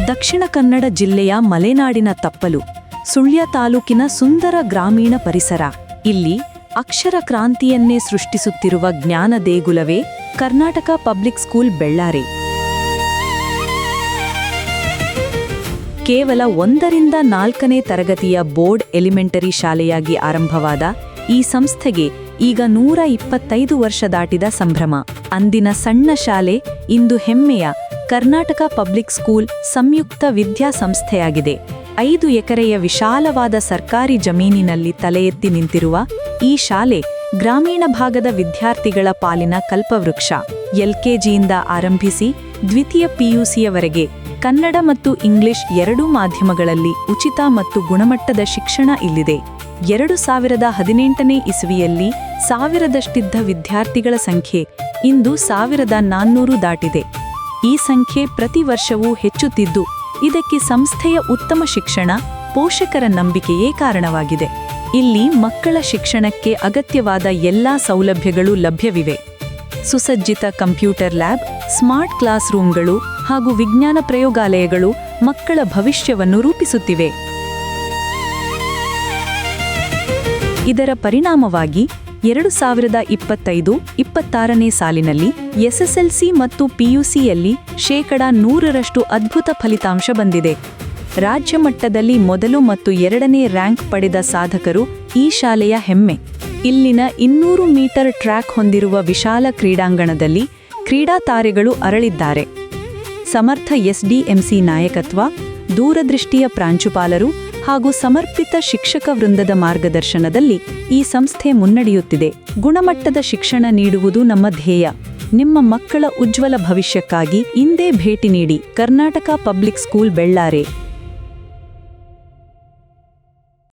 ದಕ್ಷಿಣ ಕನ್ನಡ ಜಿಲ್ಲೆಯ ಮಲೆನಾಡಿನ ತಪ್ಪಲು ಸುಳ್ಯ ತಾಲೂಕಿನ ಸುಂದರ ಗ್ರಾಮೀಣ ಪರಿಸರ. ಇಲ್ಲಿ ಅಕ್ಷರ ಕ್ರಾಂತಿಯನ್ನೇ ಸೃಷ್ಟಿಸುತ್ತಿರುವ ಜ್ಞಾನ ದೇಗುಲವೇ ಕರ್ನಾಟಕ ಪಬ್ಲಿಕ್ ಸ್ಕೂಲ್ ಬೆಳ್ಳಾರೆ. ಕೇವಲ 1ರಿಂದ 4ನೇ ತರಗತಿಯ ಬೋರ್ಡ್ ಎಲಿಮೆಂಟರಿ ಶಾಲೆಯಾಗಿ ಆರಂಭವಾದ ಈ ಸಂಸ್ಥೆಗೆ ಈಗ 125 ವರ್ಷ ದಾಟಿದ ಸಂಭ್ರಮ. ಅಂದಿನ ಸಣ್ಣ ಶಾಲೆ ಇಂದು ಹೆಮ್ಮೆಯ ಕರ್ನಾಟಕ ಪಬ್ಲಿಕ್ ಸ್ಕೂಲ್ ಸಂಯುಕ್ತ ವಿದ್ಯಾಸಂಸ್ಥೆಯಾಗಿದೆ. 5 ಎಕರೆಯ ವಿಶಾಲವಾದ ಸರ್ಕಾರಿ ಜಮೀನಿನಲ್ಲಿ ತಲೆ ಎತ್ತಿ ನಿಂತಿರುವ ಈ ಶಾಲೆ ಗ್ರಾಮೀಣ ಭಾಗದ ವಿದ್ಯಾರ್ಥಿಗಳ ಪಾಲಿನ ಕಲ್ಪವೃಕ್ಷ. LKGಯಿಂದ ಆರಂಭಿಸಿ ದ್ವಿತೀಯ PUCಯವರೆಗೆ ಕನ್ನಡ ಮತ್ತು ಇಂಗ್ಲಿಷ್ ಎರಡೂ ಮಾಧ್ಯಮಗಳಲ್ಲಿ ಉಚಿತ ಮತ್ತು ಗುಣಮಟ್ಟದ ಶಿಕ್ಷಣ ಇಲ್ಲಿದೆ. 2018ನೇ ಇಸವಿಯಲ್ಲಿ 1000ದಷ್ಟಿದ್ದ ವಿದ್ಯಾರ್ಥಿಗಳ ಸಂಖ್ಯೆ ಇಂದು 1400 ದಾಟಿದೆ. ಈ ಸಂಖ್ಯೆ ಪ್ರತಿ ವರ್ಷವೂ ಹೆಚ್ಚುತ್ತಿದ್ದು ಇದಕ್ಕೆ ಸಂಸ್ಥೆಯ ಉತ್ತಮ ಶಿಕ್ಷಣ, ಪೋಷಕರ ನಂಬಿಕೆಯೇ ಕಾರಣವಾಗಿದೆ. ಇಲ್ಲಿ ಮಕ್ಕಳ ಶಿಕ್ಷಣಕ್ಕೆ ಅಗತ್ಯವಾದ ಎಲ್ಲಾ ಸೌಲಭ್ಯಗಳು ಲಭ್ಯವಿವೆ. ಸುಸಜ್ಜಿತ ಕಂಪ್ಯೂಟರ್ ಲ್ಯಾಬ್, ಸ್ಮಾರ್ಟ್ ಕ್ಲಾಸ್ ರೂಮ್ಗಳು ಹಾಗೂ ವಿಜ್ಞಾನ ಪ್ರಯೋಗಾಲಯಗಳು ಮಕ್ಕಳ ಭವಿಷ್ಯವನ್ನು ರೂಪಿಸುತ್ತಿವೆ. ಇದರ ಪರಿಣಾಮವಾಗಿ 2025-26ನೇ ಸಾಲಿನಲ್ಲಿ SSLC ಮತ್ತು PUCಯಲ್ಲಿ 100% ಅದ್ಭುತ ಫಲಿತಾಂಶ ಬಂದಿದೆ. ರಾಜ್ಯ ಮಟ್ಟದಲ್ಲಿ ಮೊದಲು ಮತ್ತು 2ನೇ ರ್ಯಾಂಕ್ ಪಡೆದ ಸಾಧಕರು ಈ ಶಾಲೆಯ ಹೆಮ್ಮೆ. ಇಲ್ಲಿನ 200 ಮೀಟರ್ ಟ್ರ್ಯಾಕ್ ಹೊಂದಿರುವ ವಿಶಾಲ ಕ್ರೀಡಾಂಗಣದಲ್ಲಿ ಕ್ರೀಡಾ ತಾರೆಗಳು ಅರಳಿದ್ದಾರೆ. ಸಮರ್ಥ SDMC ನಾಯಕತ್ವ, ದೂರದೃಷ್ಟಿಯ ಪ್ರಾಂಶುಪಾಲರು ಹಾಗೂ ಸಮರ್ಪಿತ ಶಿಕ್ಷಕ ವೃಂದದ ಮಾರ್ಗದರ್ಶನದಲ್ಲಿ ಈ ಸಂಸ್ಥೆ ಮುನ್ನಡೆಯುತ್ತಿದೆ. ಗುಣಮಟ್ಟದ ಶಿಕ್ಷಣ ನೀಡುವುದು ನಮ್ಮ ಧ್ಯೇಯ. ನಿಮ್ಮ ಮಕ್ಕಳ ಉಜ್ವಲ ಭವಿಷ್ಯಕ್ಕಾಗಿ ಇಂದೇ ಭೇಟಿ ನೀಡಿ ಕರ್ನಾಟಕ ಪಬ್ಲಿಕ್ ಸ್ಕೂಲ್ ಬೆಳ್ಳಾರೆ.